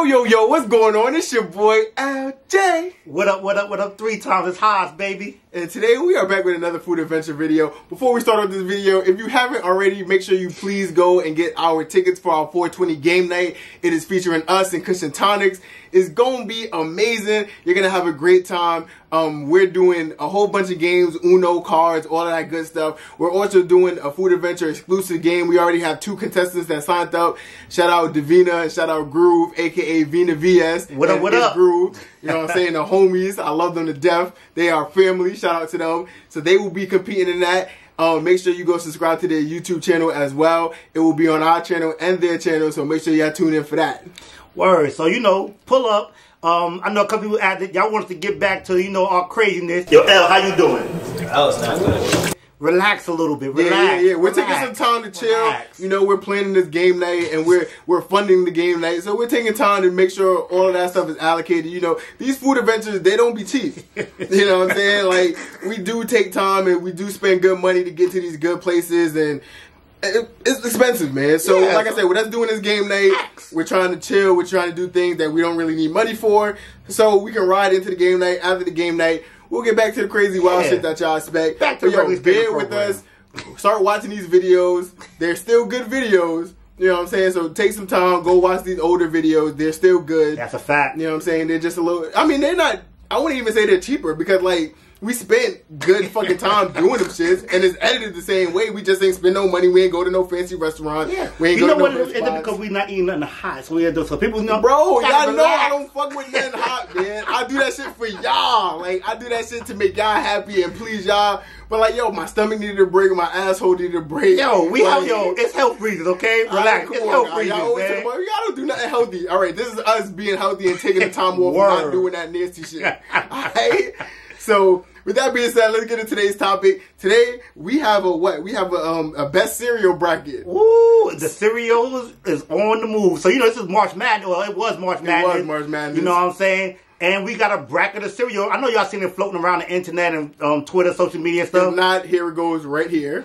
Yo, what's going on? It's your boy, LJ. What up, 3 times as Haas, baby. And today we are back with another food adventure video. Before we start off this video, if you haven't already, make sure you please go and get our tickets for our 420 game night. It is featuring us and Kush and Tonics. It's going to be amazing. You're going to have a great time. We're doing a whole bunch of games, Uno, cards, all of that good stuff. We're also doing a food adventure exclusive game. We already have 2 contestants that signed up. Shout out Davina and shout out Groove, aka Vina VS. What up? Groove. You know what I'm saying? The homies. I love them to death. They are family. Shout out to them. So they will be competing in that. Make sure you go subscribe to their YouTube channel as well. It will be on our channel and their channel. So make sure y'all tune in for that. Word. So, pull up. I know a couple people asked y'all want us to get back to, our craziness. Yo, L, how you doing? Oh, it's not good. Relax a little bit. Relax. Yeah. We're taking some time to chill. Relax. We're planning this game night and we're funding the game night. So we're taking time to make sure all of that stuff is allocated. These food adventures, they don't be cheap. You know what I'm saying? Like, we do take time and we do spend good money to get to these good places, and it's expensive, man. So, like I said, with us doing this game night, we're trying to chill. We're trying to do things that we don't really need money for, so we can ride into the game night. After the game night, we'll get back to the crazy wild shit that y'all expect. Back to bear with us. Start watching these videos. They're still good videos. You know what I'm saying? So take some time. Go watch these older videos. They're still good. That's a fact. You know what I'm saying? They're just a little... I mean, they're not... I wouldn't even say they're cheaper because, like... We spent good fucking time doing them shits, and it's edited the same way. We just ain't spend no money. We ain't go to no fancy restaurant. Yeah. We ain't go to no fancy spots. Because we not eating nothing hot, so we had to do so people know. Bro, y'all know I don't fuck with nothing hot, man. I do that shit for y'all. Like, I do that shit to make y'all happy and please y'all. But like, yo, my stomach needed a break, my asshole needed a break. Yo, it's health reasons, okay? Relax, it's health reasons, man. Y'all don't do nothing healthy. All right, this is us being healthy and taking the time off and not doing that nasty shit. All right? So... with that being said, let's get into today's topic. Today, we have a best cereal bracket. Ooh, the cereal is on the move. So, this is March Madness. Well, it was March Madness. It was March Madness. You know what I'm saying? And we got a bracket of cereal. I know y'all seen it floating around the internet and Twitter, social media and stuff. If not, here it goes right here.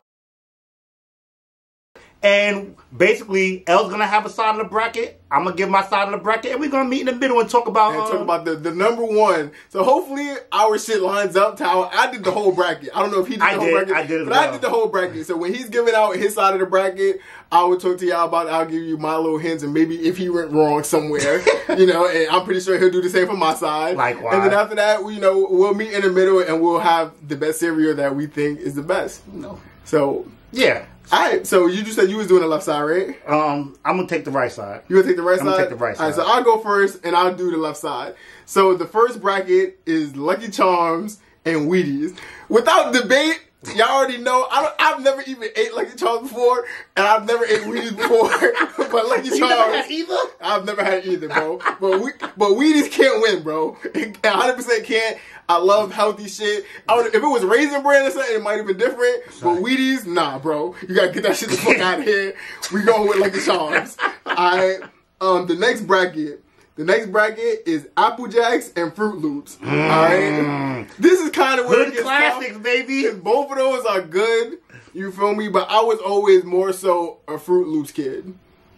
And basically, L's going to have a side of the bracket. I'm going to give my side of the bracket. And we're going to meet in the middle and talk about... the number one. So hopefully our shit lines up to how... I did the whole bracket. I don't know if he did the whole bracket. I did it. But I did the whole bracket. So when he's giving out his side of the bracket, I will talk to y'all about it. I'll give you my little hints and maybe if he went wrong somewhere. And I'm pretty sure he'll do the same for my side. Likewise. And then after that, we'll meet in the middle and we'll have the best cereal that we think is the best. So... yeah. Alright, so you just said you was doing the left side, right? I'm going to take the right side. You going to take the right side? I'm going to take the right side. Alright, so I'll go first and I'll do the left side. So the first bracket is Lucky Charms and Wheaties. Without debate, y'all already know, I've never even ate Lucky Charms before, and I've never ate Wheaties before, but Lucky Charms... You never had either? I've never had either, bro. But Wheaties can't win, bro. 100% can't. I love healthy shit. If it was Raisin Bran or something, it might have been different. But Wheaties, nah, bro. You gotta get that shit the fuck out of here. We going with Lucky Charms. Alright. The next bracket is Apple Jacks and Froot Loops. Alright? This is kind of where it gets classics, tough, baby. both of those are good. You feel me? But I was always more so a Froot Loops kid.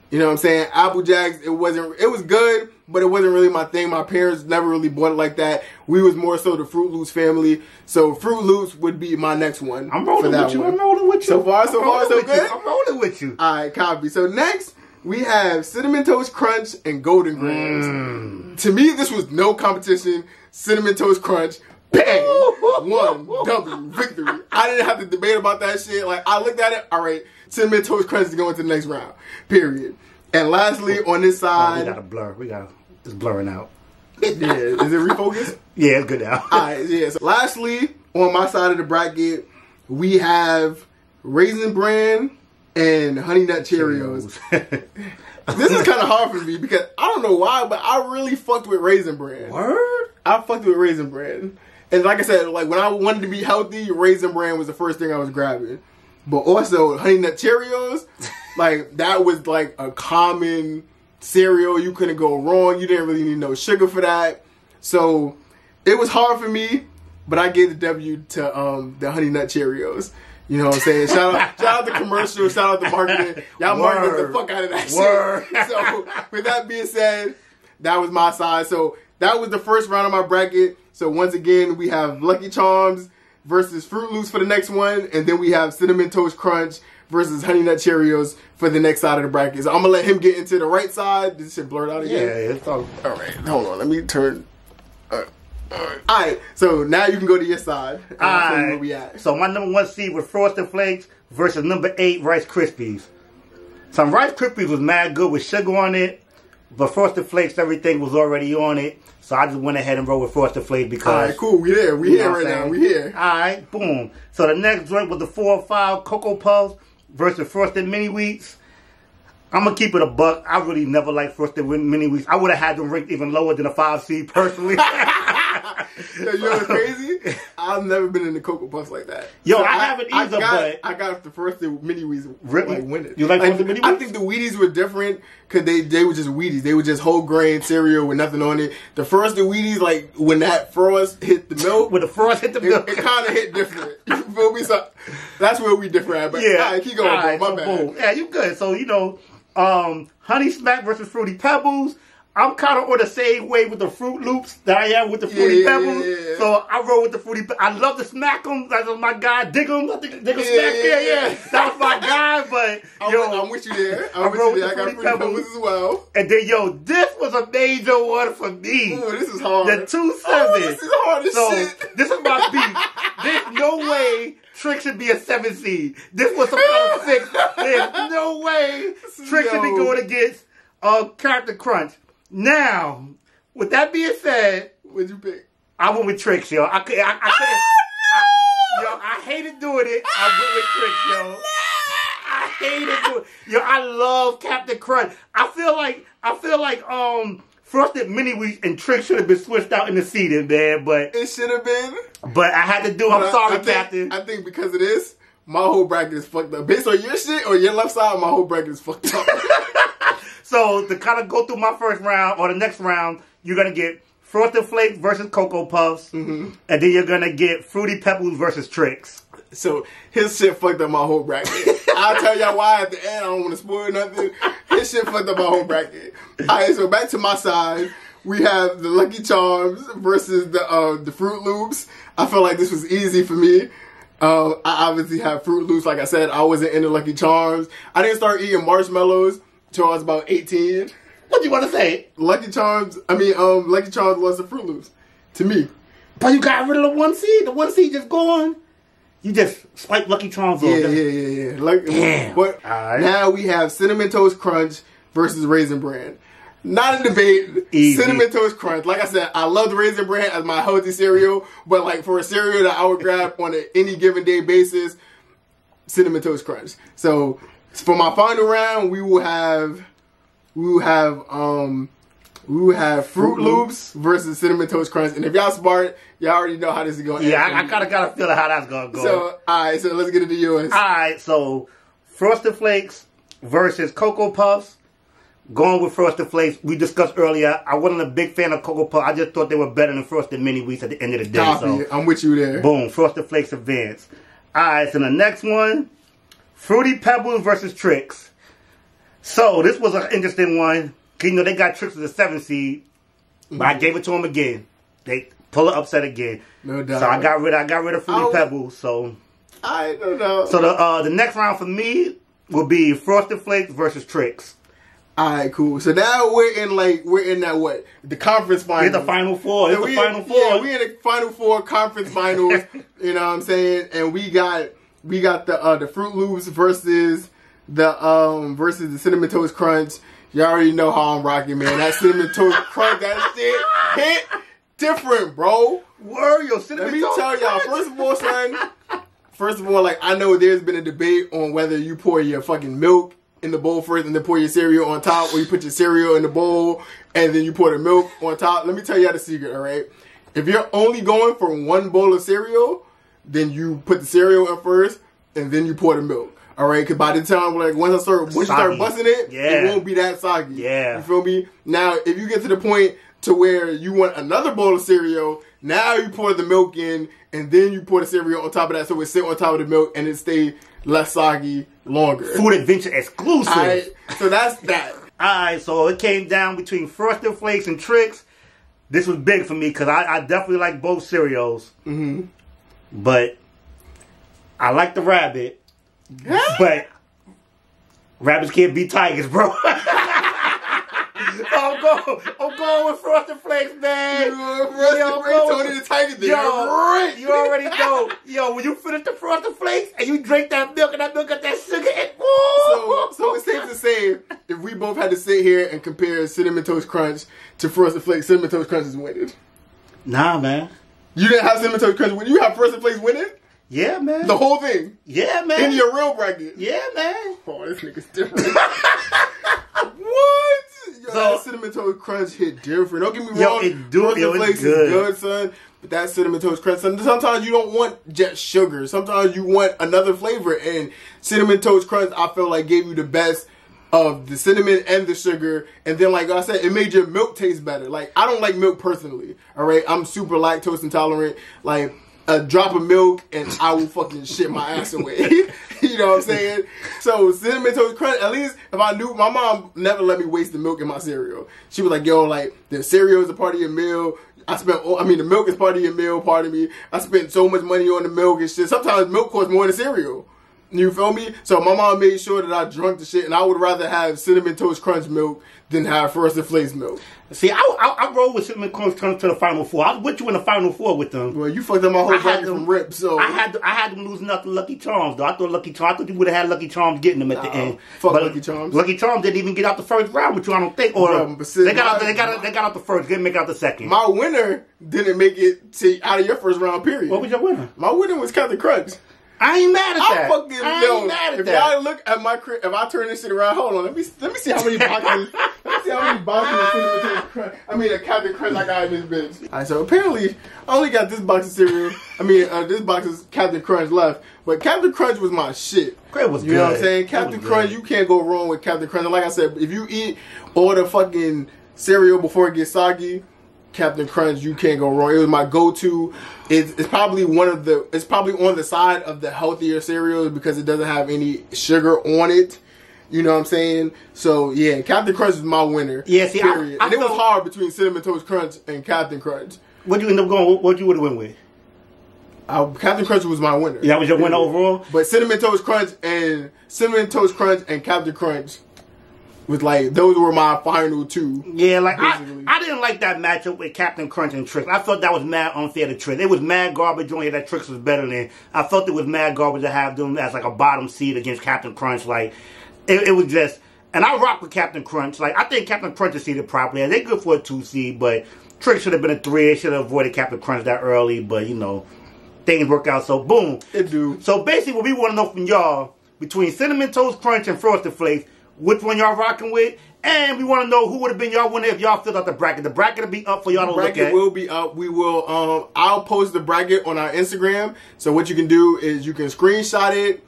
You know what I'm saying? Apple Jacks, it was good, but it wasn't really my thing. My parents never really bought it like that. We was more so the Froot Loops family. So Froot Loops would be my next one. I'm rolling with you. I'm rolling with you. So far, so good? I'm rolling with you. Alright, copy. So next, we have Cinnamon Toast Crunch and Golden Grams. To me, this was no competition. Cinnamon Toast Crunch. Bang! 1 W victory. I didn't have to debate about that shit. Like, I looked at it, alright, Cinnamon Toast Crunch is going to the next round. Period. And lastly, on this side... we got to blur. It's blurring out. Yeah. Is it refocused? Yeah, it's good now. Alright, yeah. So lastly, on my side of the bracket, we have Raisin Bran and Honey Nut Cheerios. This is kind of hard for me because I don't know why, but I really fucked with Raisin Bran. Word? I fucked with Raisin Bran. And like I said, like when I wanted to be healthy, Raisin Bran was the first thing I was grabbing. But also, Honey Nut Cheerios, like that was like a common cereal. You couldn't go wrong. You didn't really need no sugar for that. So it was hard for me, but I gave the W to the Honey Nut Cheerios. You know what I'm saying? Shout out the commercial, shout out the marketing. Y'all marketed the fuck out of that shit. So with that being said, that was my side. So that was the first round of my bracket. So once again, we have Lucky Charms versus Froot Loops for the next one, and then we have Cinnamon Toast Crunch versus Honey Nut Cheerios for the next side of the bracket. So I'm gonna let him get into the right side. This shit blurred out again. Yeah, it's all right. Hold on, let me turn. Alright, so now you can go to your side. Alright, where we at. So my number 1 seed was Frosted Flakes versus number 8 Rice Krispies. Some Rice Krispies was mad good with sugar on it, but Frosted Flakes, everything was already on it. So I just went ahead and rolled with Frosted Flakes because... Alright, cool. We here. We here right now. We here. Alright, boom. So the next joint was the 4 or 5 Cocoa Puffs versus Frosted Mini Wheats. I'm going to keep it a buck. I really never liked Frosted Mini Wheats. I would have had them ranked even lower than a 5 seed personally. Yo, you know what's crazy? I've never been into Cocoa Puffs like that. Yo, so I haven't either, but... I got the Frosted Mini Wheaties really? Like winning. You like Frosted Mini Wheaties? I think the Wheaties were different because they were just Wheaties. They were just whole grain cereal with nothing on it. The Frosted Wheaties, like, when that frost hit the milk... When the frost hit the milk. It kind of hit different. You feel me? So that's where we different at. But yeah. All right, keep going, bro. My bad. Boom. Yeah, you good. So, you know, Honey Smack versus Fruity Pebbles. I'm kind of on the same way with the Froot Loops that I am with the Fruity Pebbles. Yeah. So I roll with the Fruity Pebbles. I love to smack them. That was my guy. Dig them. I think Dig them smack. Yeah. That was my guy. But I'm with you there. I'm with you there. I got Fruity Pebbles as well. And then, yo, this was a major one for me. Ooh, this is hard. The 2-7. This is hard as shit. This is my beef. There's no way Trix should be a 7 seed. This was some kind of 6. There's no way Trix should be going against Character Crunch. Now, with that being said, what'd you pick? I went with Trix, yo. I hated doing it. I went with Trix, yo. I hated doing it. Yo, I love Captain Crunch. I feel like Frosted Mini Wheats and Trix should have been switched out in the seating, man. But it should have been. But I had to do. I'm sorry, Captain. I think because of this, my whole bracket is fucked up. Based on your shit or your left side, my whole bracket is fucked up. So, to kind of go through my first round, or the next round, you're going to get Frosted Flakes versus Cocoa Puffs. Mm-hmm. And then you're going to get Fruity Pebbles versus Trix. So, his shit fucked up my whole bracket. I'll tell y'all why at the end. I don't want to spoil nothing. His shit fucked up my whole bracket. Alright, so back to my side. We have the Lucky Charms versus the Froot Loops. I feel like this was easy for me. I obviously have Froot Loops. Like I said, I wasn't into Lucky Charms. I didn't start eating marshmallows till I was about 18. What do you want to say? Lucky Charms was the Froot Loops to me. But you got rid of the 1 seed. The 1 seed just gone. You just spiked Lucky Charms on them. Yeah. Damn. But now we have Cinnamon Toast Crunch versus Raisin Bran. Not a debate. Easy. Cinnamon Toast Crunch. Like I said, I love the Raisin Bran as my healthy cereal, but like for a cereal that I would grab on any given day basis, Cinnamon Toast Crunch. So for my final round, we will have Froot Loops versus Cinnamon Toast Crunch. And if y'all smart, y'all already know how this is going. Yeah, I kind of got a feeling how that's going to go. So, alright, so let's get into yours. Alright, so Frosted Flakes versus Cocoa Puffs. Going with Frosted Flakes. We discussed earlier, I wasn't a big fan of Cocoa Puffs. I just thought they were better than Frosted Mini Wheats at the end of the day. Copy. So I'm with you there. Boom, Frosted Flakes advance. Alright, so the next one, Fruity Pebbles versus Trix. So this was an interesting one. You know, they got Trix as a 7 seed, but I gave it to them again. They pull it upset again. No doubt. So I got rid of Fruity Pebbles. So I don't know. So the next round for me will be Frosted Flakes versus Trix. Alright, cool. So now we're in that what? The conference finals. It's the final four. Yeah, we're in the final four conference finals. You know what I'm saying? And we got the Froot Loops versus the Cinnamon Toast Crunch. You already know how I'm rocking, man. That Cinnamon Toast Crunch, that shit hit different, bro. Word, yo, Cinnamon Let me Toast tell y'all, Crunch. first of all, like, I know there's been a debate on whether you pour your fucking milk in the bowl first and then pour your cereal on top, or you put your cereal in the bowl and then you pour the milk on top. Let me tell y'all the secret, alright? If you're only going for 1 bowl of cereal, then you put the cereal in first and then you pour the milk. Alright, because by the time, like, once you start busting it, it won't be that soggy. Yeah. You feel me? Now, if you get to the point to where you want another bowl of cereal, now you pour the milk in, and then you pour the cereal on top of that, so it sit on top of the milk, and it stay less soggy longer. Food Adventure exclusive. Alright, so that's that. Alright, so it came down between Frosted Flakes and Trix. This was big for me because I definitely like both cereals. But I like the rabbit. But rabbits can't beat tigers, bro. I'm going with Frosted Flakes, man. Tony the Tiger thing. Yo, you already know. Yo, when you finish the Frosted Flakes and you drink that milk and that milk got that sugar in it. So it's safe to say, if we both had to sit here and compare Cinnamon Toast Crunch to Frosted Flakes, Cinnamon Toast Crunch is winning. Nah, man. You didn't have Cinnamon Toast Crunch winning? You have Frosted Flakes winning? Yeah, man. The whole thing? Yeah, man. In your real bracket? Yeah, man. Oh, this nigga's different. What? Yo, that Cinnamon Toast Crunch hit different. Don't get me wrong. Frosted Flakes is good, son. But that Cinnamon Toast Crunch, sometimes you don't want just sugar. Sometimes you want another flavor. And Cinnamon Toast Crunch, I feel like, gave you the best of the cinnamon and the sugar. And then, like I said, it made your milk taste better. Like, I don't like milk personally. All right? I'm super lactose intolerant. Like, a drop of milk and I will fucking shit my ass away. You know what I'm saying? So Cinnamon Toast Crunch, at least if I knew, my mom never let me waste the milk in my cereal. She was like, yo, like, the cereal is a part of your meal. The milk is part of your meal, pardon me. I spent so much money on the milk and shit. Sometimes milk costs more than cereal. You feel me? So my mom made sure that I drunk the shit, and I would rather have Cinnamon Toast Crunch milk than have Frosted Flakes milk. See, I rolled with Cinnamon Toast Crunch to the Final Four. I was with you in the Final Four with them. Well, you fucked up my whole bracket from rip, so. I had them losing out to Lucky Charms, though. I thought you would have had Lucky Charms getting them at the end. Fuck Lucky Charms. Lucky Charms didn't even get out the first round with you, I don't think. Or they got out the first, didn't make out the second. My winner didn't make it out of your first round, period. What was your winner? My winner was Captain Crunch. I ain't mad at that. I ain't mad at that. If y'all look at my crib, if I turn this shit around, hold on, let me see how many boxes. Let me see how many boxes of Cinnamon Toast Crunch. Captain Crunch I got in this bitch. Alright, so apparently I only got this box of cereal. This box of Captain Crunch left. But Captain Crunch was my shit. It was good. You know what I'm saying? Captain Crunch, you can't go wrong with Captain Crunch. And like I said, if you eat all the fucking cereal before it gets soggy, Captain Crunch, you can't go wrong. It was my go-to. It's probably it's probably on the side of the healthier cereals because it doesn't have any sugar on it. You know what I'm saying? So yeah, Captain Crunch is my winner. Yeah, see, period. And it was hard between Cinnamon Toast Crunch and Captain Crunch. What'd you end up going? What you would have went with? Captain Crunch was my winner. That was your winner overall. But Cinnamon Toast Crunch and Captain Crunch was like, those were my final two. Yeah, like I didn't like that matchup with Captain Crunch and Trix. I thought that was mad unfair to Trix. It was mad garbage on here that Trix was better than. I felt it was mad garbage to have them as like a bottom seed against Captain Crunch. Like it was just, and I rock with Captain Crunch. Like I think Captain Crunch is seeded properly. They're good for a 2 seed, but Trix should have been a 3. It should have avoided Captain Crunch that early. But you know, things work out. So boom, it do. So basically, what we want to know from y'all between Cinnamon Toast Crunch and Frosted Flakes, which one y'all rocking with, and we want to know who would have been y'all winner if y'all filled out the bracket. The bracket will be up for y'all to look at. The bracket will be up. We will. I'll post the bracket on our Instagram. So what you can do is you can screenshot it,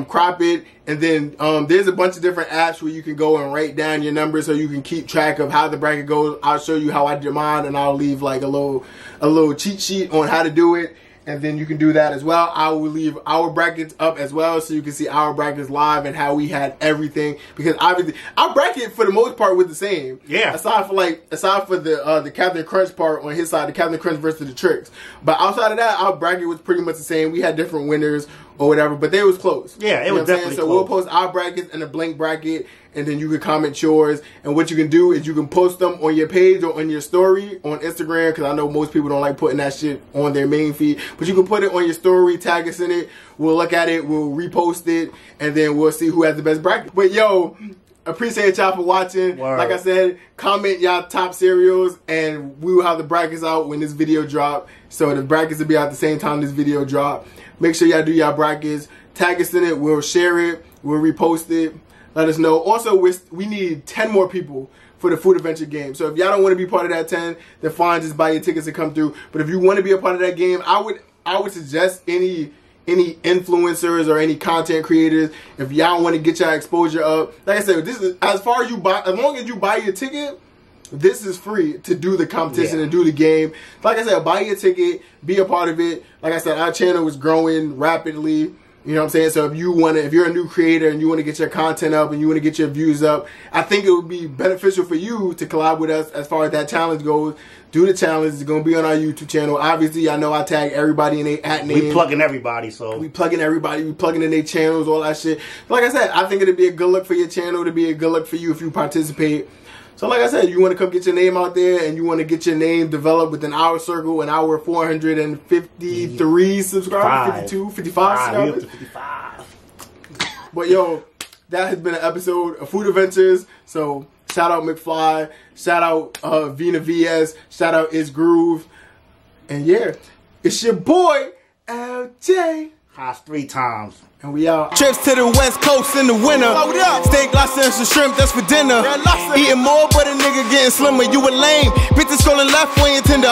crop it, and then there's a bunch of different apps where you can go and write down your numbers so you can keep track of how the bracket goes. I'll show you how I did mine, and I'll leave like a little cheat sheet on how to do it. And then you can do that as well. I will leave our brackets up as well so you can see our brackets live and how we had everything. Because obviously, our bracket for the most part was the same. Yeah. Aside for the Captain Crunch part on his side, the Captain Crunch versus the Trix. But outside of that, our bracket was pretty much the same. We had different winners or whatever, but they was close. Yeah, it was definitely close. So we'll post our brackets in a blank bracket, and then you can comment yours. And what you can do is you can post them on your page or on your story on Instagram, because I know most people don't like putting that shit on their main feed. But you can put it on your story, tag us in it. We'll look at it, we'll repost it, and then we'll see who has the best bracket. But yo, appreciate y'all for watching. Word. Like I said, comment y'all top cereals, and we will have the brackets out when this video drop. So the brackets will be out the same time this video drop. Make sure y'all do y'all brackets. Tag us in it. We'll share it. We'll repost it. Let us know. Also, we need 10 more people for the Food Adventure game. So if y'all don't want to be part of that 10, then fine, just buy your tickets and come through. But if you want to be a part of that game, I would suggest any influencers or any content creators, if y'all want to get y'all exposure up. Like I said, this is as long as you buy your ticket, this is free to do the competition and do the game. Like I said, buy your ticket, be a part of it. Like I said, our channel is growing rapidly. You know what I'm saying? So if you're a new creator and you want to get your content up and you want to get your views up, I think it would be beneficial for you to collab with us as far as that challenge goes. Do the challenge. It's going to be on our YouTube channel. Obviously, I know I tag everybody in their at name. We plugging everybody, so. We plugging everybody. We plugging in their channels, all that shit. Like I said, I think it'd be a good look for your channel. It'd be a good look for you if you participate. So like I said, you want to come get your name out there and you want to get your name developed within our circle and our 453 subscribers, 52, 55 subscribers. 55. But yo, that has been an episode of Food Adventures. So shout out McFly, shout out Vina VS, shout out It's Groove. And yeah, it's your boy, LJ. Haas 3 times. And we out. Trips to the West Coast in the winter. Steak, lobster, and some shrimp, that's for dinner. Eating more, but a nigga getting slimmer. You a lame. Bitches scrolling left when you tend to